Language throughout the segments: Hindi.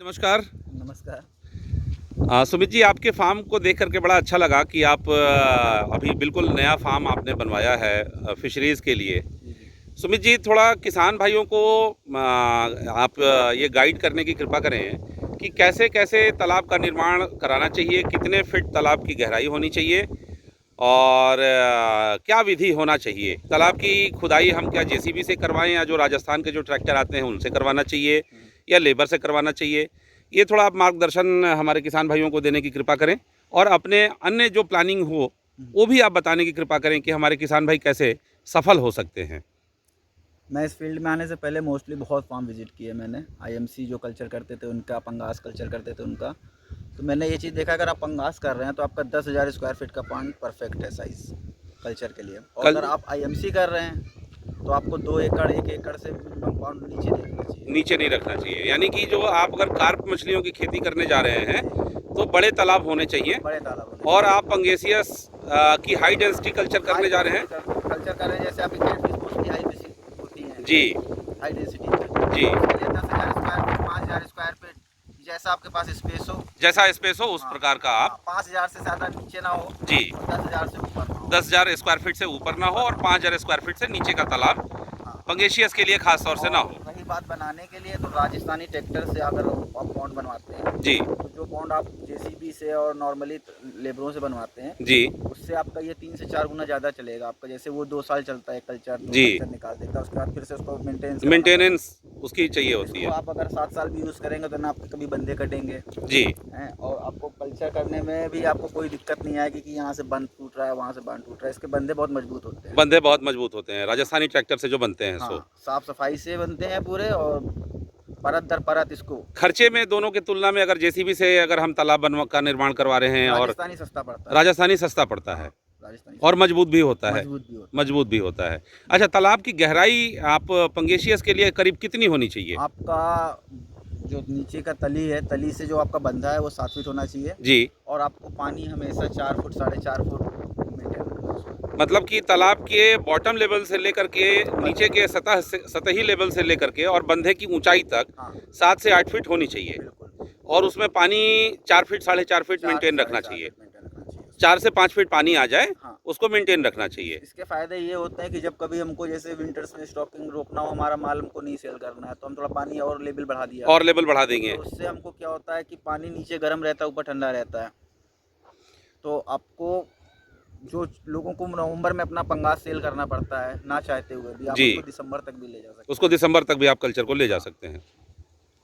नमस्कार। नमस्कार। सुमित जी, आपके फार्म को देख करके बड़ा अच्छा लगा कि आप अभी बिल्कुल नया फार्म आपने बनवाया है फिशरीज़ के लिए। जी, जी। सुमित जी, थोड़ा किसान भाइयों को आप ये गाइड करने की कृपा करें कि कैसे-कैसे तालाब का निर्माण कराना चाहिए, कितने फीट तालाब की गहराई होनी चाहिए और क्या विधि होना चाहिए? तालाब की खुदाई हम क्या जेसीबी से करवाएँ या जो राजस्थान के जो ट्रैक्टर आते हैं उनसे करवाना चाहिए हुँ। या लेबर से करवाना चाहिए? ये थोड़ा आप मार्गदर्शन हमारे किसान भाइयों को देने की कृपा करें और अपने अन्य जो प्लानिंग हो, हुँ। वो भी आप बताने की कृपा करें कि हमारे किसान भाई कैसे सफल हो सकते हैं। मैं इस फ़ील्ड में आने से पहले मोस्टली बहुत फार्म विज़िट किए मैंने। आईएमसी जो कल्चर करते थे उनका, पंगास कल्चर करते थे उनका। तो मैंने ये चीज़ देखा, अगर आप पंगास कर रहे हैं तो आपका 10,000 स्क्वायर फीट का पॉन्ड परफेक्ट है साइज़ कल्चर के लिए। और कल अगर आप आईएमसी कर रहे हैं तो आपको 2 एकड़, 1 एकड़ से मिनिमम पॉन्ड नीचे नहीं रखना चाहिए। नीचे नहीं रखना चाहिए, यानी कि जो आप अगर कार्प मछलियों की खेती करने जा रहे हैं, जी, तो बड़े तालाब होने चाहिए बड़े तालाब होने और चाहिए। आप पंगेसियस की हाई डेंसिटी कल्चर करने हाई जा रहे हैं। डेंसिटी कल्चर कर रहे हैं, जैसे आपकी कैटफिश मोस्टली हाई डेंसिटी होती हैं, जी, हाई डेंसिटी में। जी। उसके लिए 10,000 स्क्वायर फीट, 5,000 स्क्वायर फीट, जैसा आपके पास स्पेस हो। जैसा स्पेस हो उस हाँ, प्रकार का हाँ, आप 5,000 से ज़्यादा नीचे ना हो जी, और 10,000 से ऊपर ना हो। 10,000 स्क्वायर फीट से ऊपर ना हो और 5,000 स्क्वायर फीट से नीचे का तालाब हाँ, पंगेशियस के लिए खास तौर से ना और हो। रही बात बनाने के लिए, तो राजस्थानी ट्रैक्टर से अगर आप पॉन्ड बनवाते हैं, जी, तो जो पॉन्ड आप जेसीबी से और नॉर्मली लेबरों से बनवाते हैं, जी, उससे आपका ये 3 से 4 गुना ज़्यादा चलेगा आपका। जैसे वो 2 साल चलता है कल्चर, 2 जी। कल्चर निकाल देता है, उसके बाद फिर से उसको मेंटेनेंस कराना पड़ता है। मेंटेनेंस उसकी चाहिए होती इसको है। आप अगर 7 साल भी यूज़ करेंगे तो ना आपके कभी बंधे कटेंगे जी, हैं, और आपको कल्चर करने में भी आपको कोई दिक्कत नहीं आएगी कि यहाँ से बंध टूट रहा है, वहाँ से बंध टूट रहा है। इसके बंधे बहुत मजबूत होते हैं। बंधे बहुत मजबूत होते हैं, राजस्थानी ट्रैक्टर से जो बनते हैं सो। हाँ, साफ सफाई से बनते हैं पूरे, और परत दर परत इसको। खर्चे में दोनों की तुलना में अगर जेसीबी से अगर हम तालाब बनवा का निर्माण करवा रहे हैं और राजस्थानी सस्ता पड़ता है। राजस्थानी सस्ता पड़ता है हाँ, राजस्थानी और सस्ता, मजबूत भी होता है। मजबूत भी होता है। मजबूत भी होता है। अच्छा, तालाब की गहराई आप पंगेशियस के लिए करीब कितनी होनी चाहिए? आपका जो नीचे का तली है, तली से जो आपका बंधा है वो 7 फीट होना चाहिए, जी, और आपको पानी हमेशा 4 फुट, साढ़े 4 फुट मेंटेन रखना है उसको। मतलब कि तालाब के बॉटम लेवल से लेकर के नीचे के सतही लेवल से लेकर के और बंधे की ऊंचाई तक हाँ, 7 से 8 फीट होनी चाहिए बिल्कुल। और उसमें पानी 4 फीट, साढ़े 4 फीट 4 मेंटेन साढ़े रखना 4 चाहिए। फीट मेंटेन रखना चाहिए उसको। 4 से 5 फीट पानी आ जाए, हाँ। उसको मेंटेन रखना चाहिए। इसके फ़ायदे ये होते हैं कि जब कभी हमको जैसे विंटर्स में स्टॉकिंग रोकना हो, हमारा माल हमको नहीं सेल करना है, तो हम थोड़ा पानी और लेवल बढ़ा दिया, और लेवल बढ़ा देंगे। तो उससे हमको क्या होता है कि पानी नीचे गर्म रहता है, ऊपर ठंडा रहता है। तो आपको जो लोगों को नवंबर में अपना पंगास सेल करना पड़ता है, ना चाहते हुए भी, आप जी, उसको दिसंबर तक भी ले जा सकते उसको हैं। दिसंबर तक भी आप कल्चर को ले जा हाँ, सकते हैं।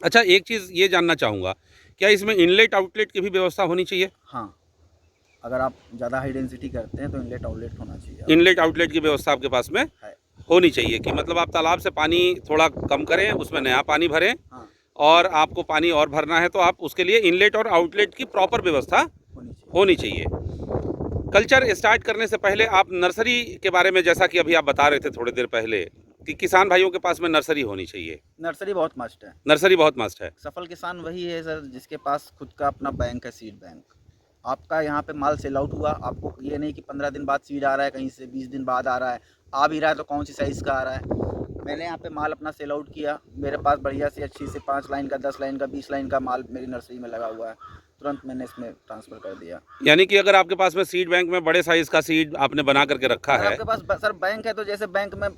अच्छा, एक चीज़ ये जानना चाहूँगा, क्या इसमें इनलेट आउटलेट की भी व्यवस्था होनी चाहिए? हाँ, अगर आप ज़्यादा हाई डेंसिटी करते हैं तो इनलेट आउटलेट होना चाहिए इनलेट आपको। आउटलेट की व्यवस्था आपके पास में है। होनी चाहिए कि मतलब आप तालाब से पानी थोड़ा कम करें, उसमें नया पानी भरें हाँ, और आपको पानी और भरना है तो आप उसके लिए इनलेट और आउटलेट की प्रॉपर व्यवस्था होनी चाहिए। होनी चाहिए। कल्चर स्टार्ट करने से पहले आप नर्सरी के बारे में, जैसा कि अभी आप बता रहे थे थोड़ी देर पहले, कि किसान भाइयों के पास में नर्सरी होनी चाहिए। नर्सरी बहुत मस्ट है। नर्सरी बहुत मस्ट है। सफल किसान वही है सर, जिसके पास खुद का अपना बैंक है, सीड बैंक। आपका यहाँ पे माल सेल आउट हुआ, आपको ये नहीं कि 15 दिन बाद सीड आ रहा है, कहीं से 20 दिन बाद आ रहा है, आ भी रहा है तो कौन सी साइज़ का आ रहा है। मैंने यहाँ पे माल अपना सेल आउट किया, मेरे पास बढ़िया सी अच्छी से 5 लाइन का, 10 लाइन का, 20 लाइन का माल मेरी नर्सरी में लगा हुआ है। तुरंत मैंने इसमें ट्रांसफ़र कर दिया। यानी कि अगर आपके पास में सीड बैंक में बड़े साइज़ का सीड आपने बना करके रखा अगर है, आपके पास सर बैंक है, तो जैसे बैंक में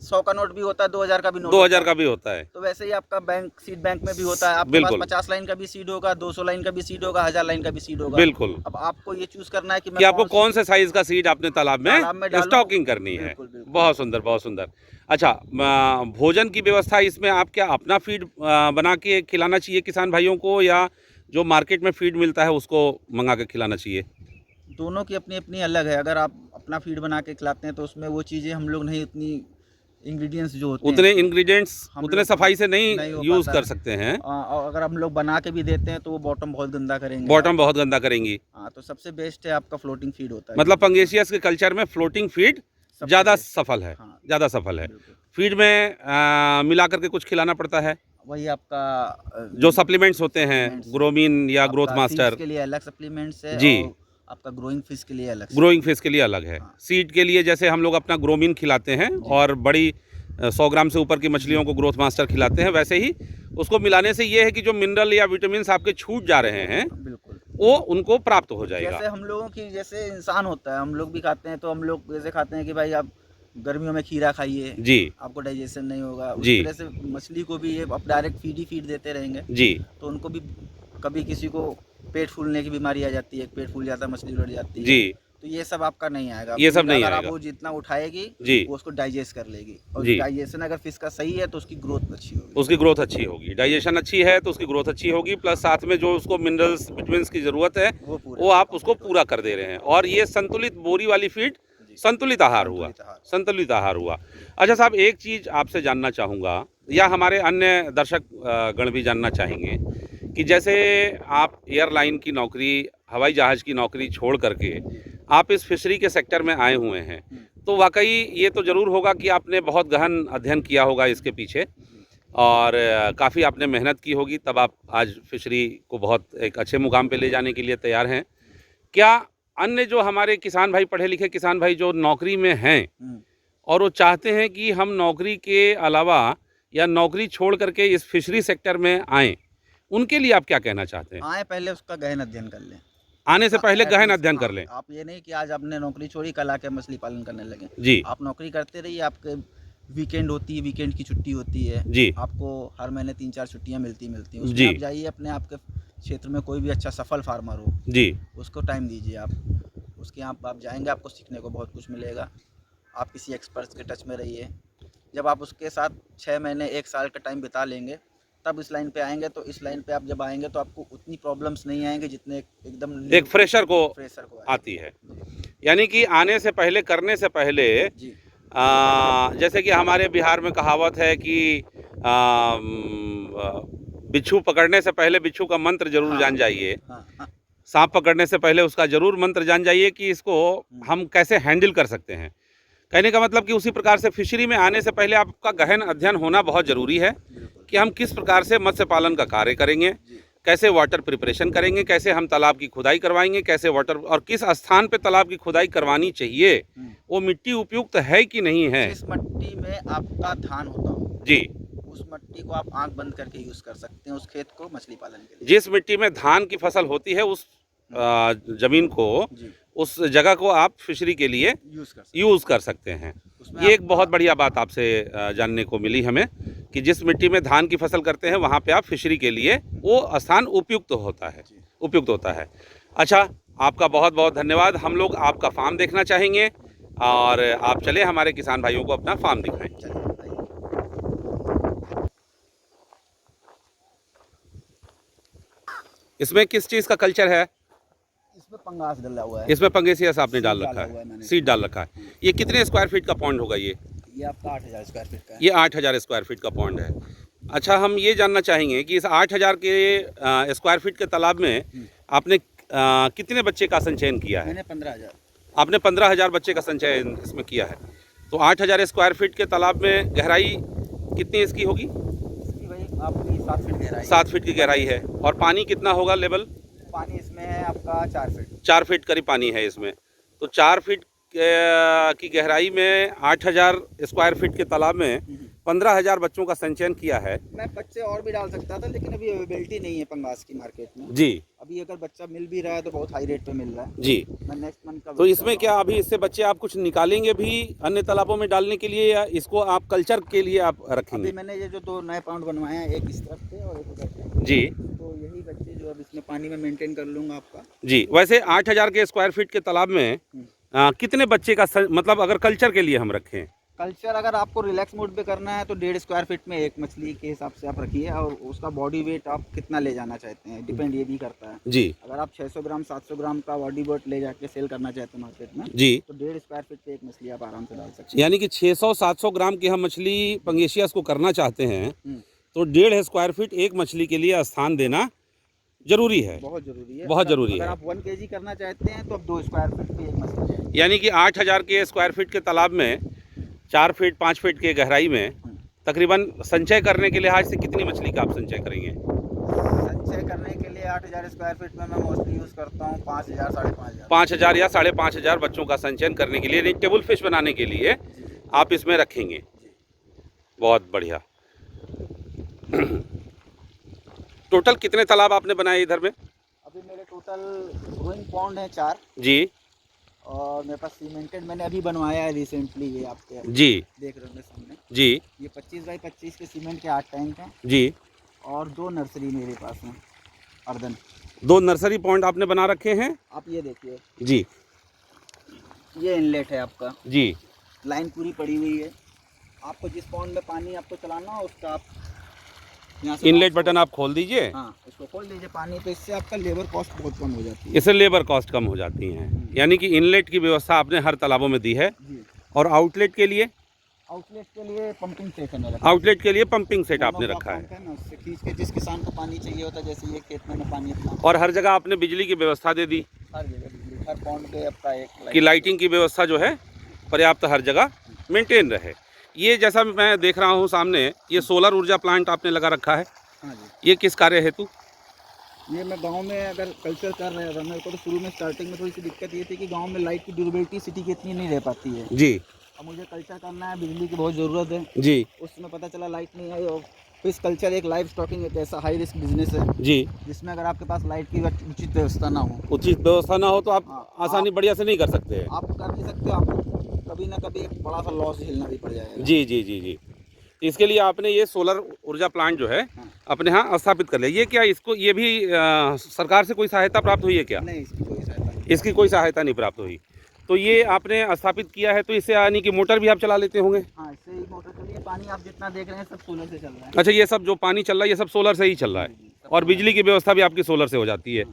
100 का नोट भी होता है, 2,000 का भी नोट 2000 होता का है, भी होता है। तो वैसे ही आपका बैंक, सीड बैंक में भी होता है। आपके पास बिल्कुल, 50 लाइन का भी सीड होगा, 200 लाइन का भी सीड होगा, 1000 लाइन का भी सीड होगा। बिल्कुल, अब आपको ये चूज़ करना है कि कि मैं आपको कौन से साइज़ का सीड आपने तालाब तालाब में में डालूँ। स्टॉकिंग करनी है। बिल्कुल, बिल्कुल। बहुत सुंदर, बहुत सुंदर। अच्छा, भोजन की व्यवस्था इसमें आप क्या अपना फीड बना के खिलाना चाहिए किसान भाइयों को या जो मार्केट में फीड मिलता है उसको मंगा के खिलाना चाहिए? दोनों की अपनी-अपनी अलग है। अगर आप अपना फीड बना के खिलाते हैं तो उसमें वो चीज़ें हम लोग नहीं, उतनी इंग्रीडिएंट्स जो होते हैं उतने इसमें, इंग्रीडिएंट्स हम उतने लोग सफाई से नहीं नहीं हो यूज़ पाता कर है। सकते हैं। और अगर हम लोग बना के भी देते हैं तो वो बॉटम बहुत गंदा करेंगे बॉटम आपका। बहुत गंदा करेंगी। हाँ, तो सबसे बेस्ट है आपका फ्लोटिंग फीड होता है मतलब इसमें। पंगेशियस के कल्चर में फ्लोटिंग फीड सबसे ज़्यादा बेस्ट। सफल है, हाँ, ज़्यादा सफल है। बिल्कुल। फीड में मिला करके कुछ खिलाना पड़ता है, वही आपका जो सप्लीमेंट्स होते हैं, सप्लीमेंट्स, ग्रोमीन या ग्रोथ आपका सीड्स मास्टर। के लिए अलग सप्लीमेंट्स है, जी, और आपका ग्रोइंग फिश के लिए अलग से। ग्रोइंग फिश के लिए अलग है। हाँ, सीड के लिए जैसे हम लोग अपना ग्रोमीन खिलाते हैं जी, और बड़ी 100 ग्राम से ऊपर की मछलियों को ग्रोथ मास्टर खिलाते हैं, वैसे ही उसको मिलाने से ये है कि जो मिनरल या विटामिन आपके छूट जा रहे हैं बिल्कुल। वो उनको प्राप्त हो जाएगा। जैसे हम लोगों की जैसे इंसान होता है, हम लोग भी खाते हैं, तो हम लोग जैसे खाते हैं कि भाई आप गर्मियों में खीरा खाइए, जी आपको डाइजेशन नहीं होगा, उस जी तरह से मछली को भी ये आप डायरेक्ट फीड देते रहेंगे जी तो उनको भी कभी किसी को पेट फूलने की बीमारी आ जाती है, पेट फूल जाता है, मछली उलट जाती है। जी, तो ये सब आपका नहीं आएगा। ये सब नहीं अगर आप आएगा। वो जितना उठाएगी जी वो उसको डाइजेस्ट कर लेगी, और जी। डाइजेशन अगर फिश का सही है तो उसकी ग्रोथ अच्छी होगी। उसकी ग्रोथ अच्छी होगी, डाइजेशन अच्छी है तो उसकी ग्रोथ अच्छी होगी, प्लस साथ में जो उसको मिनरल्स विटामिन्स की ज़रूरत है पूरे वो आप उसको पूरा कर दे रहे हैं। और ये संतुलित बोरी वाली फीड जी, संतुलित आहार हुआ, संतुलित आहार। संतुलित आहार हुआ। अच्छा साहब, एक चीज़ आपसे जानना चाहूँगा या हमारे अन्य दर्शक गण भी जानना चाहेंगे कि जैसे आप एयरलाइन की नौकरी, हवाई जहाज़ की नौकरी छोड़ करके आप इस फिशरी के सेक्टर में आए हुए हैं, तो वाकई ये तो ज़रूर होगा कि आपने बहुत गहन अध्ययन किया होगा इसके पीछे, और काफ़ी आपने मेहनत की होगी, तब आप आज फिशरी को बहुत एक अच्छे मुकाम पे ले जाने के लिए तैयार हैं। क्या अन्य जो हमारे किसान भाई, पढ़े लिखे किसान भाई जो नौकरी में हैं और वो चाहते हैं कि हम नौकरी के अलावा या नौकरी छोड़ करके इस फिशरी सेक्टर में आएँ, उनके लिए आप क्या कहना चाहते हैं? आए पहले उसका गहन अध्ययन कर लें। आने से पहले गहन एटलीस्ट, अध्ययन कर लें। आप ये नहीं कि आज आपने नौकरी छोड़ी कल आके मछली पालन करने लगे। जी आप नौकरी करते रहिए, आपके वीकेंड होती है, वीकेंड की छुट्टी होती है, जी आपको हर महीने 3-4 छुट्टियां मिलती हैं, उसमें जी आप जाइए, अपने आपके क्षेत्र में कोई भी अच्छा सफल फार्मर हो जी उसको टाइम दीजिए। आप उसके यहाँ आप जाएंगे, आपको सीखने को बहुत कुछ मिलेगा। आप किसी एक्सपर्ट्स के टच में रहिए। जब आप उसके साथ 6 महीने 1 साल का टाइम बिता लेंगे तब इस लाइन पे आएंगे, तो इस लाइन पे आप जब आएंगे तो आपको उतनी प्रॉब्लम्स नहीं आएंगे जितने एकदम एक फ्रेशर को आएंगे। आती है। यानी कि आने से पहले, करने से पहले जी जैसे कि हमारे बिहार में कहावत है कि बिच्छू पकड़ने से पहले बिच्छू का मंत्र जरूर जान जाइए, हाँ, सांप पकड़ने से पहले उसका जरूर मंत्र जान जाइए कि इसको हम कैसे हैंडल कर सकते हैं। कहने का मतलब कि उसी प्रकार से फिशरी में आने से पहले आपका गहन अध्ययन होना बहुत ज़रूरी है कि हम किस प्रकार से मत्स्य पालन का कार्य करेंगे, कैसे वाटर प्रिपरेशन करेंगे, कैसे हम तालाब की खुदाई करवाएंगे, कैसे वाटर, और किस स्थान पे तालाब की खुदाई करवानी चाहिए, वो मिट्टी उपयुक्त है कि नहीं है। जिस मिट्टी में आपका धान होता हो जी, उस मिट्टी को आप आंख बंद करके यूज कर सकते हैं, उस खेत को मछली पालन के लिए। जिस मिट्टी में धान की फसल होती है उस ज़मीन को, उस जगह को आप फिशरी के लिए यूज़ कर सकते हैं। ये एक बहुत बढ़िया बात आपसे जानने को मिली हमें कि जिस मिट्टी में धान की फसल करते हैं वहाँ पे आप फिशरी के लिए वो स्थान उपयुक्त होता है। अच्छा, आपका बहुत बहुत धन्यवाद। हम लोग आपका फार्म देखना चाहेंगे और आप चले हमारे किसान भाइयों को अपना फार्म दिखाएं। इसमें किस चीज़ का कल्चर है? इसमें पंगास डला हुआ है। इसमें पंगेसियस आपने सीड डाल रखा है, सीड डाल रखा है। ये कितने स्क्वायर फीट का पॉन्ड होगा? ये आपका 8000 स्क्वायर फीट का है। ये 8000 स्क्वायर फीट का पॉन्ड है। अच्छा, हम ये जानना चाहेंगे कि इस 8000 के स्क्वायर फीट के तालाब में आपने कितने बच्चे का संचयन किया है? मैंने 15,000। आपने 15,000 बच्चे का संचयन इसमें किया है। तो 8000 स्क्वायर फीट के तालाब में गहराई कितनी इसकी होगी? इसकी भाई आपकी 7 फीट गहराई। 7 फीट की गहराई है। और पानी कितना होगा लेवल? पानी इसमें है आपका 4 फीट। 4 फीट करीब पानी है इसमें। तो 4 फीट की गहराई में 8000 स्क्वायर फीट के तालाब में 15,000 बच्चों का संचयन किया है। मैं बच्चे और भी डाल सकता था, लेकिन अभी अवेलेबिलिटी नहीं है पंगास की मार्केट में। जी, अभी अगर बच्चा मिल भी रहा है तो बहुत हाई रेट पे मिल रहा है जी। मैं नेक्स्ट मंथ का। तो इसमें क्या अभी इससे बच्चे आप कुछ निकालेंगे भी अन्य तालाबों में डालने के लिए, या इसको आप कल्चर के लिए आप रखेंगे? अभी मैंने ये जो 2 नए पाउंड बनवाए हैं, एक इस तरफ पे और एक उधर पे। जी तो यही बच्चे जो अब इसमें पानी में मेंटेन कर लूँगा आपका। जी। वैसे 8000 के स्क्वायर फीट के तालाब में कितने बच्चे का मतलब अगर कल्चर के लिए हम रखें? कल्चर अगर आपको रिलैक्स मोड पे करना है तो 1.5 स्क्वायर फीट में एक मछली के हिसाब से आप रखिए, और उसका बॉडी वेट आप कितना ले जाना चाहते हैं डिपेंड ये भी करता है। जी। अगर आप 600 ग्राम 700 ग्राम का बॉडी वेट ले जाके सेल करना चाहते हैं मार्केट में, जी, तो 1.5 स्क्वायर फीट पे एक मछली आप आराम से डाल सकते हैं। यानी कि 600-700 ग्राम की हम मछली पंगेशियस को करना चाहते हैं तो 1.5 स्क्वायर फीट एक मछली के लिए स्थान देना जरूरी है, बहुत जरूरी है। बहुत जरूरी अगर है। आप 1 kg करना चाहते हैं तो आप 2 स्क्वायर फीट पे एक मछली है। यानी कि 8000 के स्क्वायर फीट के तालाब में 4 फीट 5 फीट के गहराई में तकरीबन संचय करने के लिहाज से कितनी मछली का आप संचय करेंगे? संचय करने के लिए 8000 स्क्वायर फीट में मैं मोस्टली यूज़ करता हूँ 5000 5,500। 5000 या 5,500 बच्चों का संचयन करने के लिए, टेबल फिश बनाने के लिए आप इसमें रखेंगे। बहुत बढ़िया। टोटल कितने तालाब आपने बनाए इधर में? अभी मेरे टोटल ग्रोइंग पॉन्ड है 4, जी और मेरे पास सीमेंटेड मैंने अभी बनवाया है रिसेंटली, ये आपके जी देख रहे होंगे सामने। जी ये 25 बाई 25 के सीमेंट के 8 टैंक हैं, जी। और 2 नर्सरी मेरे पास हैं अर्दन। 2 नर्सरी पॉइंट आपने बना रखे हैं? आप ये देखिए, जी ये इनलेट है आपका, जी लाइन पूरी पड़ी हुई है। आपको जिस पॉन्ड में पानी आपको चलाना हो उसका आप यहाँ से इनलेट बटन आप खोल दीजिए। हाँ, इसको खोल दीजिए पानी, तो इससे आपका लेबर कॉस्ट बहुत कम हो जाती है। इससे लेबर कॉस्ट कम हो जाती हैं। यानी कि इनलेट की व्यवस्था आपने हर तालाबों में दी है। जी। और आउटलेट के लिए? आउटलेट के लिए पंपिंग सेट है मेरा। आउटलेट के लिए पंपिंग सेट आपने रखा है। ना, उससे खींच के जिस किसान को पानी चाहिए होता है, जैसे ये खेत में पानी अपना, और हर जगह आपने बिजली की व्यवस्था दे दी हर जगह बिजली, हर पॉन्ड पे आपका एक कि लाइटिंग की व्यवस्था जो है पर्याप्त हर जगह मेंटेन रहे। ये जैसा मैं देख रहा हूँ सामने, ये सोलर ऊर्जा प्लांट आपने लगा रखा है। हाँ जी। ये किस कार्य हेतु? ये मैं गांव में अगर कल्चर कर रहा था, मेरे को तो शुरू में स्टार्टिंग में थोड़ी सी दिक्कत ये थी कि गांव में लाइट की ड्यूरेबिलिटी सिटी की इतनी नहीं रह पाती है। जी अब मुझे कल्चर करना है, बिजली की बहुत ज़रूरत है। जी उसमें पता चला लाइट नहीं आई, और फिश कल्चर एक लाइव स्टॉकिंग एक ऐसा हाई रिस्क बिजनेस है जी। जिसमें अगर आपके पास लाइट की उचित व्यवस्था ना हो, उचित व्यवस्था ना हो तो आप हाँ, आसानी बढ़िया से नहीं कर सकते हैं। आप कर नहीं सकते, आपको कभी ना कभी एक बड़ा सा लॉस झेलना भी पड़ जाएगा। जी जी जी जी। इसके लिए आपने ये सोलर ऊर्जा प्लांट जो है हाँ। अपने यहाँ स्थापित कर लिया। ये क्या इसको ये भी सरकार से कोई सहायता प्राप्त हुई है क्या? नहीं, इसकी कोई सहायता नहीं। इसकी कोई सहायता नहीं प्राप्त हुई। तो ये आपने स्थापित किया है, तो इससे यानी कि मोटर भी आप चला लेते होंगे? हाँ, इससे ही मोटर चलिए, पानी आप जितना देख रहे हैं सब सोलर से चल रहा है। अच्छा, ये सब जो पानी चल रहा है ये सब सोलर से ही चल रहा है, और बिजली की व्यवस्था भी आपकी सोलर से हो जाती है।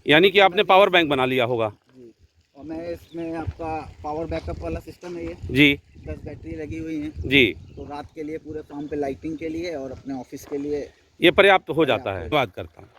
यानी कि आपने पावर बैंक बना लिया होगा। जी, और मैं इसमें आपका पावर बैकअप वाला सिस्टम है ये। जी 10 बैटरी लगी हुई हैं, जी। तो रात के लिए पूरे फार्म पे लाइटिंग के लिए और अपने ऑफिस के लिए ये पर्याप्त हो जाता है। बात करता हूँ।